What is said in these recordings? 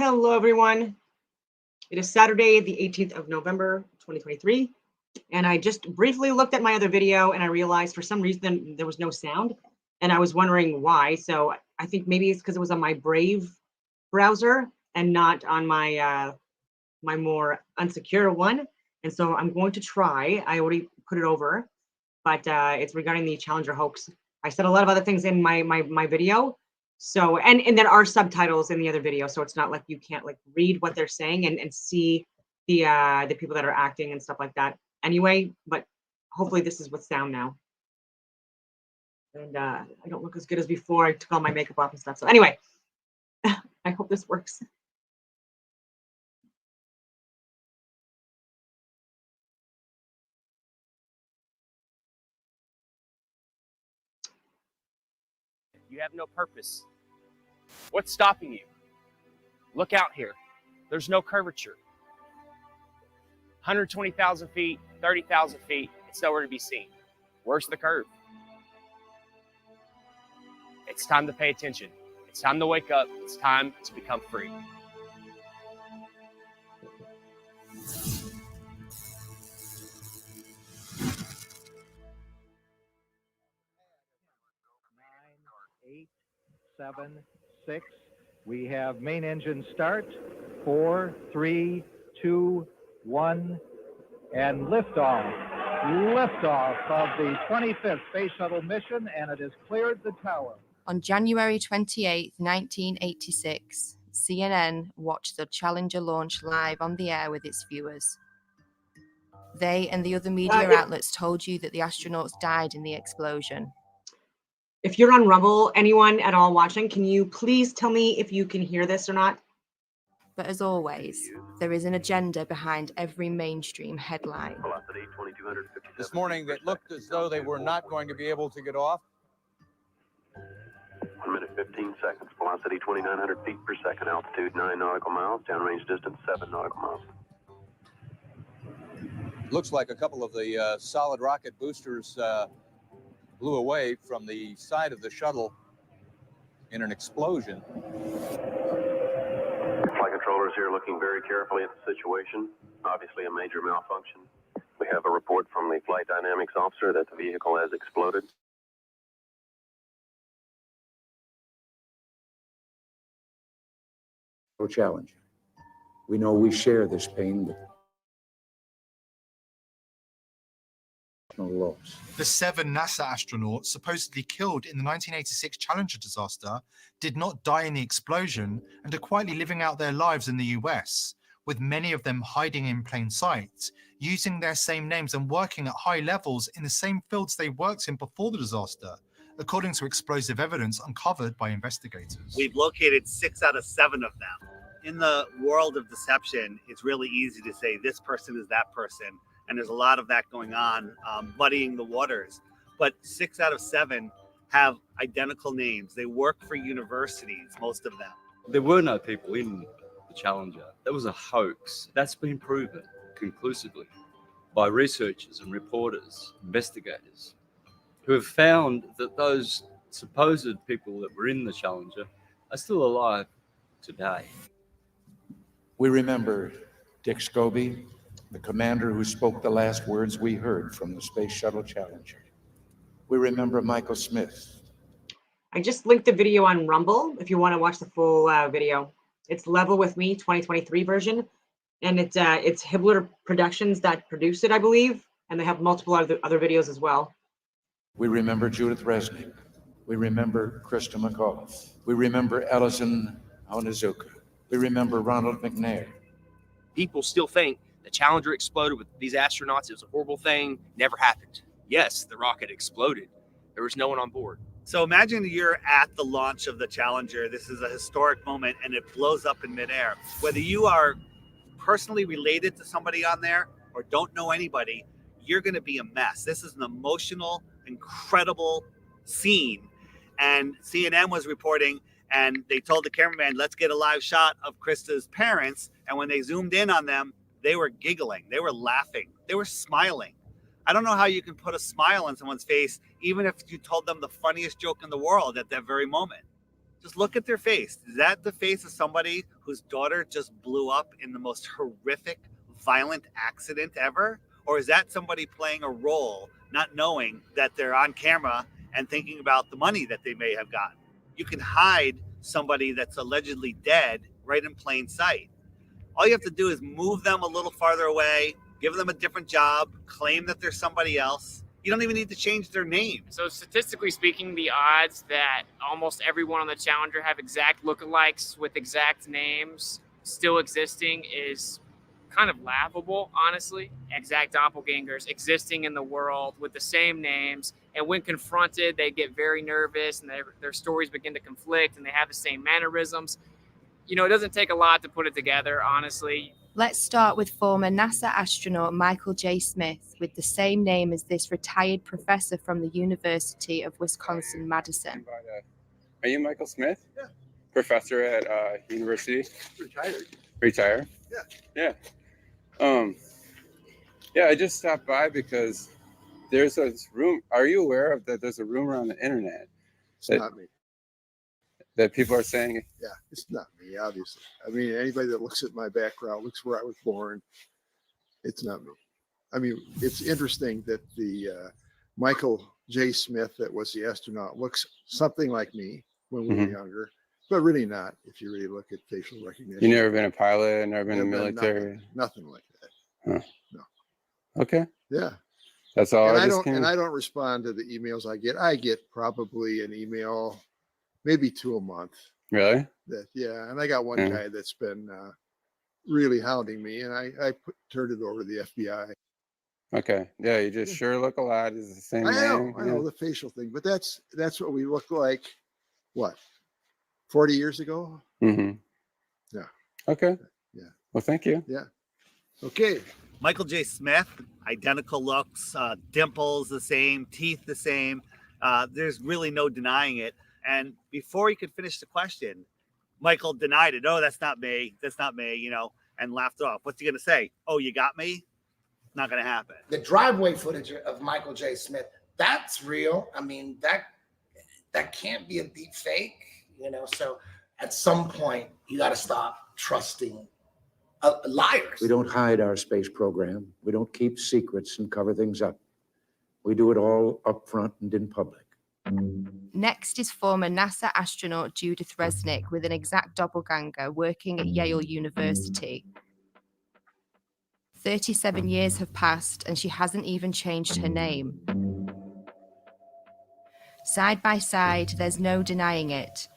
Hello, everyone. It is Saturday, the 18th of November, 2023. And I just briefly looked at my other video and I realized for some reason there was no sound. And I was wondering why. So I think maybe it's because it was on my Brave browser and not on my my more unsecure one. And so I'm going to try. I already put it over, but it's regarding the Challenger hoax. I said a lot of other things in my video. So, and there are subtitles in the other video, so it's not like you can't like read what they're saying and see the people that are acting and stuff like that anyway, but hopefully this is with sound now. And I don't look as good as before. I took all my makeup off and stuff. So anyway, I hope this works. You have no purpose. What's stopping you? Look out here. There's no curvature. 120,000 feet, 30,000 feet, it's nowhere to be seen. Where's the curve? It's time to pay attention. It's time to wake up. It's time to become free. Seven, 6. We have main engine start. 4, 3, 2, 1, and liftoff. Liftoff of the 25th Space Shuttle mission, and it has cleared the tower. On January 28, 1986, CNN watched the Challenger launch live on the air with its viewers. They and the other media outlets told you that the astronauts died in the explosion. If you're on Rumble, anyone at all watching, can you please tell me if you can hear this or not? But as always, there is an agenda behind every mainstream headline. This morning, it looked as though they were not going to be able to get off. 1 minute, 15 seconds. Velocity 2,900 feet per second. Altitude 9 nautical miles. Downrange distance 7 nautical miles. Looks like a couple of the solid rocket boosters blew away from the side of the shuttle in an explosion. Flight controllers here looking very carefully at the situation. Obviously a major malfunction. We have a report from the flight dynamics officer that the vehicle has exploded. Challenge. We know we share this pain with loss. The 7 NASA astronauts supposedly killed in the 1986 Challenger disaster did not die in the explosion and are quietly living out their lives in the US, with many of them hiding in plain sight, using their same names and working at high levels in the same fields they worked in before the disaster, according to explosive evidence uncovered by investigators. We've located 6 out of 7 of them. In the world of deception, it's really easy to say this person is that person. And there's a lot of that going on, muddying the waters. But 6 out of 7 have identical names. They work for universities, most of them. There were no people in the Challenger. That was a hoax. That's been proven conclusively by researchers and reporters, investigators, who have found that those supposed people that were in the Challenger are still alive today. We remember Dick Scobie, the commander who spoke the last words we heard from the Space Shuttle Challenger. We remember Michael Smith. I just linked the video on Rumble if you want to watch the full video. It's Level With Me 2023 version, and it's Hibbler Productions that produced it, I believe, and they have multiple other videos as well. We remember Judith Resnick. We remember Krista McAuliffe. We remember Ellison Onizuka. We remember Ronald McNair. People still think the Challenger exploded with these astronauts. It was a horrible thing. Never happened. Yes, the rocket exploded. There was no one on board. So imagine you're at the launch of the Challenger. This is a historic moment and it blows up in midair. Whether you are personally related to somebody on there or don't know anybody, you're going to be a mess. This is an emotional, incredible scene. And CNN was reporting and they told the cameraman, let's get a live shot of Krista's parents. And when they zoomed in on them, they were giggling, they were laughing, they were smiling. I don't know how you can put a smile on someone's face, even if you told them the funniest joke in the world at that very moment. Just look at their face. Is that the face of somebody whose daughter just blew up in the most horrific, violent accident ever? Or is that somebody playing a role, not knowing that they're on camera and thinking about the money that they may have gotten? You can hide somebody that's allegedly dead right in plain sight. All you have to do is move them a little farther away, give them a different job, claim that they're somebody else. You don't even need to change their name. So statistically speaking, the odds that almost everyone on the Challenger have exact lookalikes with exact names still existing is kind of laughable, honestly. Exact doppelgangers existing in the world with the same names. And when confronted, they get very nervous and their stories begin to conflict and they have the same mannerisms. You know, it doesn't take a lot to put it together, honestly. Let's start with former NASA astronaut Michael J. Smith, with the same name as this retired professor from the University of Wisconsin-Madison. Are you Michael Smith? Yeah. Professor at university? Retired. Retire? Yeah. Yeah. Yeah, I just stopped by because there's a room. Are you aware of that? There's a rumor on the internet. It's not me. That people are saying. Yeah, it's not me, obviously. I mean, anybody that looks at my background, looks where I was born, it's not me. I mean, it's interesting that the Michael J. Smith, that was the astronaut, looks something like me when we were younger, but really not if you really look at facial recognition. You never been a pilot, never been in the military? Nothing like that. Huh. No. Okay. Yeah. That's all. And I don't respond to the emails I get. I get probably an email, maybe 2 a month. Really? And I got one guy that's been really hounding me, and I turned it over to the FBI. Okay. Yeah, you just sure look a lot. Is the same name. I know the facial thing, but that's what we look like. What, 40 years ago? Mm-hmm. Yeah. Okay. Yeah. Well, thank you. Yeah. Okay. Michael J. Smith, identical looks, dimples the same, teeth the same. There's really no denying it. And before he could finish the question, Michael denied it. Oh, that's not me. That's not me, you know, and laughed off. What's he going to say? Oh, you got me? Not going to happen. The driveway footage of Michael J. Smith, that's real. I mean, that can't be a deep fake, you know. So at some point, you got to stop trusting liars. We don't hide our space program. We don't keep secrets and cover things up. We do it all up front and in public. Next is former NASA astronaut Judith Resnick with an exact doppelganger working at Yale University. 37 years have passed and she hasn't even changed her name. Side by side, there's no denying it.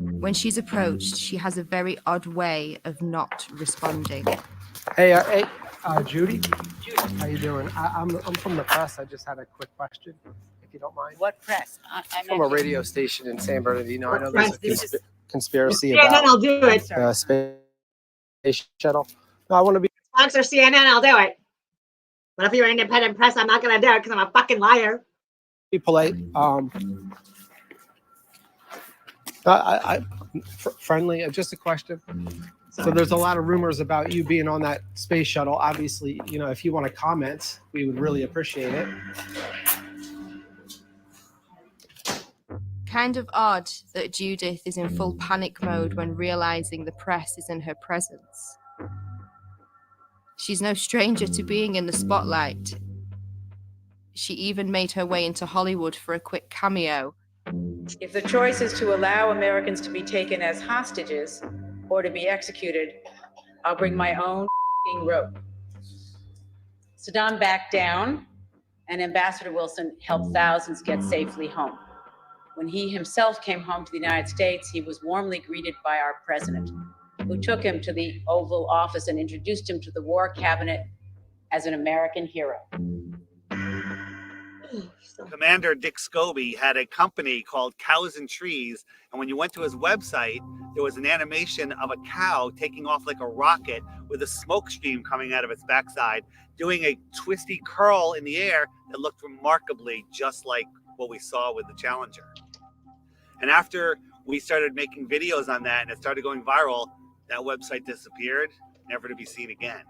When she's approached, she has a very odd way of not responding. Hey, Judy. How you doing? I'm from the press. I just had a quick question, if you don't mind. What press? I'm from a radio station in San Bernardino. I know Press, there's a conspiracy Yeah, about then I'll do it. space shuttle. No, I want to be. Sponsor CNN, I'll do it. But if you're an independent press, I'm not going to do it because I'm a fucking liar. Be polite. Friendly. Just a question. So there's a lot of rumors about you being on that space shuttle. Obviously, you know, if you want to comment, we would really appreciate it. Kind of odd that Judith is in full panic mode when realizing the press is in her presence. She's no stranger to being in the spotlight. She even made her way into Hollywood for a quick cameo. If the choice is to allow Americans to be taken as hostages or to be executed, I'll bring my own rope. Saddam backed down, and Ambassador Wilson helped thousands get safely home. When he himself came home to the United States, he was warmly greeted by our president, who took him to the Oval Office and introduced him to the War Cabinet as an American hero. Commander Dick Scobie had a company called Cows and Trees, and when you went to his website, there was an animation of a cow taking off like a rocket with a smoke stream coming out of its backside, doing a twisty curl in the air that looked remarkably just like what we saw with the Challenger. And after we started making videos on that and it started going viral, that website disappeared, never to be seen again.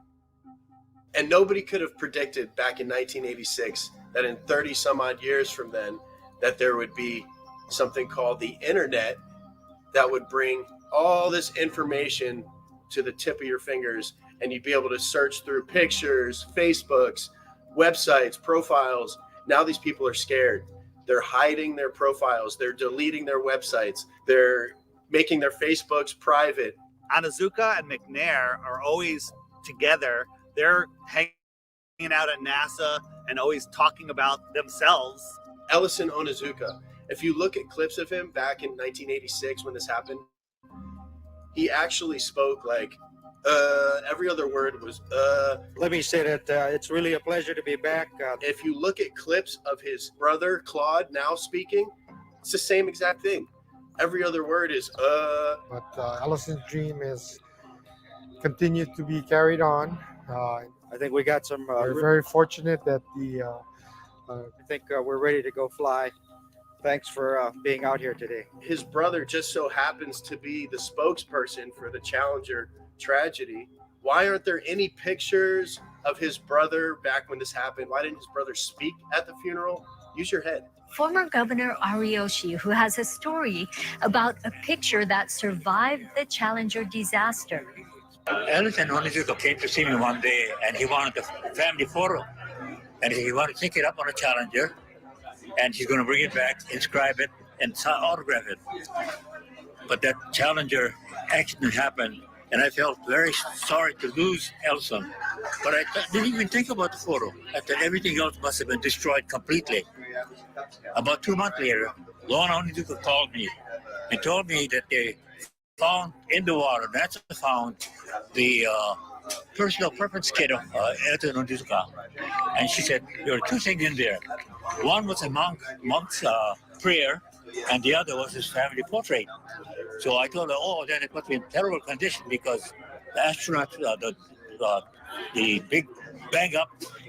And nobody could have predicted back in 1986 that in 30 some odd years from then, that there would be something called the internet that would bring all this information to the tip of your fingers, and you'd be able to search through pictures, Facebooks, websites, profiles. Now these people are scared. They're hiding their profiles. They're deleting their websites. They're making their Facebooks private. Onizuka and McNair are always together. They're hanging out at NASA and always talking about themselves. Ellison Onizuka, if you look at clips of him back in 1986 when this happened, he actually spoke like every other word was Let me say that it's really a pleasure to be back. If you look at clips of his brother Claude now speaking, it's the same exact thing. Every other word is But Allison's dream is continued to be carried on. I think we got some. We're very fortunate that I think we're ready to go fly. Thanks for being out here today. His brother just so happens to be the spokesperson for the Challenger tragedy. Why aren't there any pictures of his brother back when this happened? Why didn't his brother speak at the funeral? Use your head. Former Governor Ariyoshi, who has a story about a picture that survived the Challenger disaster. Ellison Onizuka came to see me one day, and he wanted a family photo. And he wanted to take it up on a Challenger, and he's going to bring it back, inscribe it, and autograph it. But that Challenger accident happened, and I felt very sorry to lose Ellison. But I didn't even think about the photo. I thought everything else must have been destroyed completely. About 2 months later, Lorna Onizuka called me and told me that they found in the water, NASA found the personal preference kit of Ellison Onizuka. And she said there were two things in there. One was a monk's prayer, and the other was his family portrait. So I told her, oh, then it must be in terrible condition because the astronauts, the big bang up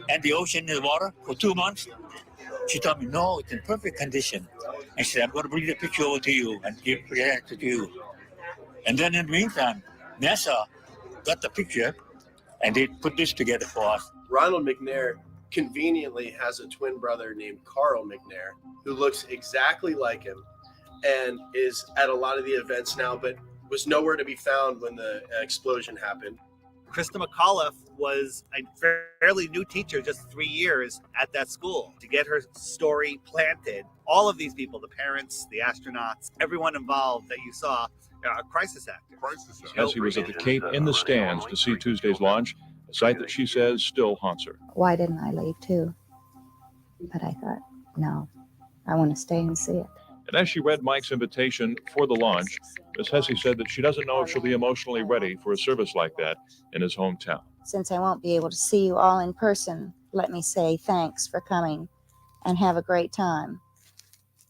and the ocean in the water for 2 months. She told me, no, it's in perfect condition. And she said, I'm going to bring the picture over to you and present it to you. And then in the meantime, NASA got the picture and they put this together for us. Ronald McNair conveniently has a twin brother named Carl McNair who looks exactly like him and is at a lot of the events now, but was nowhere to be found when the explosion happened. Krista McAuliffe was a fairly new teacher, just 3 years at that school. To get her story planted, all of these people, the parents, the astronauts, everyone involved that you saw, are crisis actors. Essie was at the Cape in the stands to see Tuesday's launch, a sight that she says still haunts her. Why didn't I leave too? But I thought, no, I want to stay and see it. And as she read Mike's invitation for the launch, Miss Hesse said that she doesn't know if she'll be emotionally ready for a service like that in his hometown. Since I won't be able to see you all in person, let me say thanks for coming and have a great time.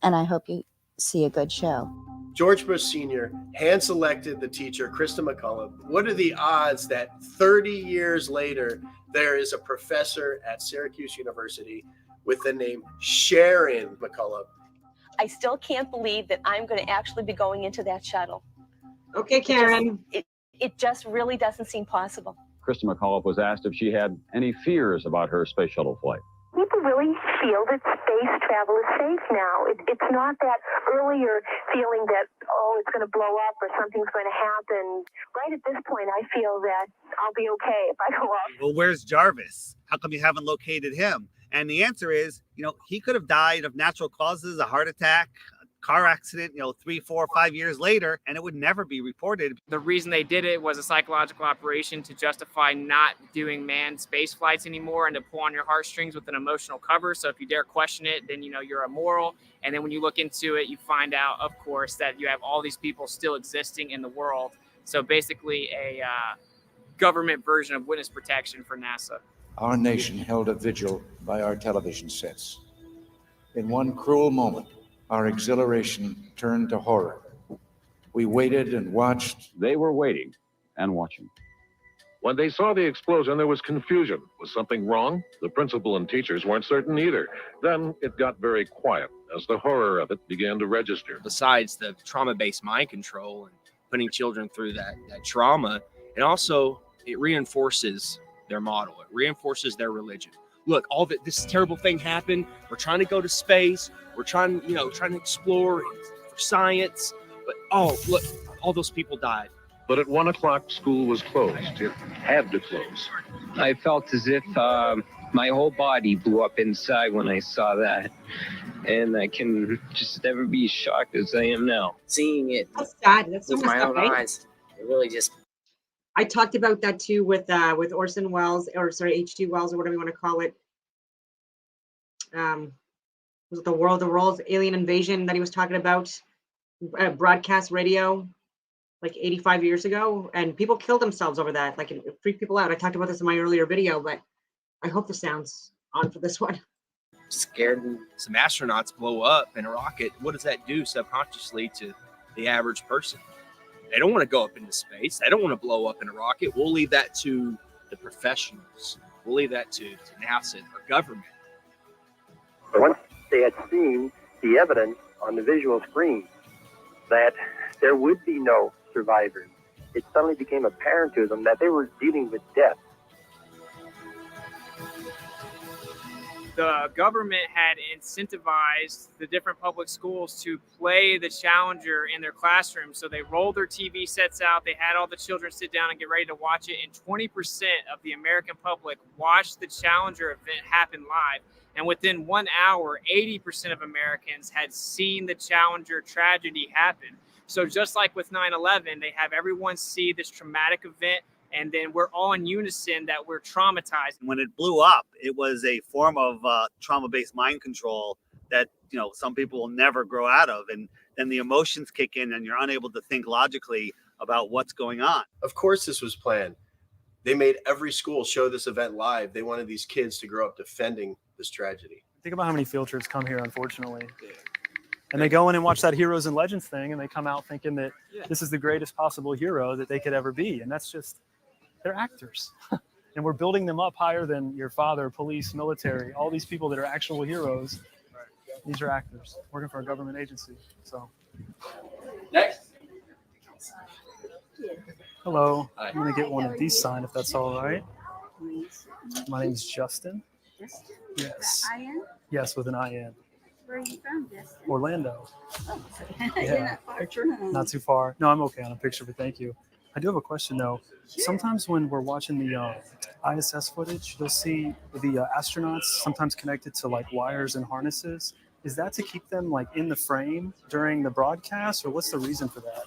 And I hope you see a good show. George Bush Sr. hand-selected the teacher, Krista McAuliffe. What are the odds that 30 years later, there is a professor at Syracuse University with the name Sharon McAuliffe? I still can't believe that I'm going to actually be going into that shuttle. Okay, Karen. It just really doesn't seem possible. Krista McAuliffe was asked if she had any fears about her space shuttle flight. People really feel that space travel is safe now. It's not that earlier feeling that, oh, it's going to blow up or something's going to happen. Right at this point, I feel that I'll be okay if I go up. Well, where's Jarvis? How come you haven't located him? And the answer is, he could have died of natural causes, a heart attack, a car accident, 3, 4, 5 years later, and it would never be reported. The reason they did it was a psychological operation to justify not doing manned space flights anymore and to pull on your heartstrings with an emotional cover. So if you dare question it, then you're immoral. And then when you look into it, you find out, of course, that you have all these people still existing in the world. So basically a government version of witness protection for NASA. Our nation held a vigil by our television sets. In one cruel moment, our exhilaration turned to horror. We waited and watched. They were waiting and watching. When they saw the explosion, there was confusion. Was something wrong? The principal and teachers weren't certain either. Then it got very quiet as the horror of it began to register. Besides the trauma-based mind control and putting children through that trauma, and also it reinforces their model. It reinforces their religion. Look, all that this terrible thing happened. We're trying to go to space. We're trying to explore for science. But oh, look, all those people died. But at 1 o'clock, school was closed. It had to close. I felt as if my whole body blew up inside when I saw that. And I can just never be as shocked as I am now. Seeing it That's sad. That's so with messed my up, own right? eyes, it really just I talked about that too with Orson Welles, or sorry, H.G. Wells, or whatever you want to call it. Was it the world's alien invasion that he was talking about? Broadcast radio, like 85 years ago, and people killed themselves over that. Like, it freaked people out. I talked about this in my earlier video, but I hope the sound's on for this one. scared me. Some astronauts blow up in a rocket. What does that do subconsciously to the average person? They don't want to go up into space. They don't want to blow up in a rocket. We'll leave that to the professionals. We'll leave that to NASA or government. Once they had seen the evidence on the visual screen that there would be no survivors, it suddenly became apparent to them that they were dealing with death. The government had incentivized the different public schools to play the Challenger in their classrooms. So they rolled their TV sets out. They had all the children sit down and get ready to watch it. And 20% of the American public watched the Challenger event happen live. And within 1 hour, 80% of Americans had seen the Challenger tragedy happen. So just like with 9/11, they have everyone see this traumatic event, and then we're all in unison that we're traumatized. When it blew up, it was a form of trauma-based mind control that, you know, some people will never grow out of. And then the emotions kick in and you're unable to think logically about what's going on. Of course, this was planned. They made every school show this event live. They wanted these kids to grow up defending this tragedy. Think about how many field trips come here, unfortunately. And they go in and watch that Heroes and Legends thing, and they come out thinking that this is the greatest possible hero that they could ever be. And that's just, they're actors. And we're building them up higher than your father, police, military, all these people that are actual heroes. These are actors working for a government agency. So Next. hello. I'm going to get one of these signed if that's all right. My name's Justin. Yes. Yes, with an IN. Where are you from, Justin? Orlando. Oh, Yeah. you're not far from Not too far. No, I'm okay on a picture, but thank you. I do have a question though. Sometimes when we're watching the ISS footage, you'll see the astronauts sometimes connected to like wires and harnesses. Is that to keep them like in the frame during the broadcast, or what's the reason for that?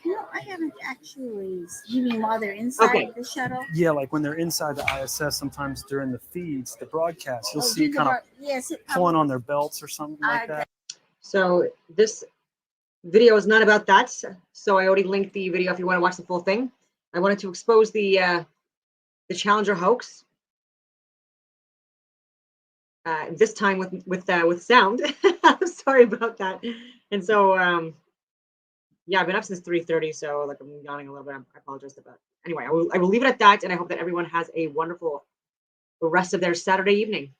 No, I haven't actually. You mean while they're inside the shuttle? Yeah, like when they're inside the ISS, sometimes during the feeds, the broadcast, you'll see kind of yes, pulling on their belts or something like that. So this video is not about that. So I already linked the video if you want to watch the full thing. I wanted to expose the Challenger hoax. This time with sound. I'm sorry about that. And so yeah, I've been up since 3:30, so like I'm yawning a little bit. I apologize for that. Anyway, I will leave it at that, and I hope that everyone has a wonderful rest of their Saturday evening.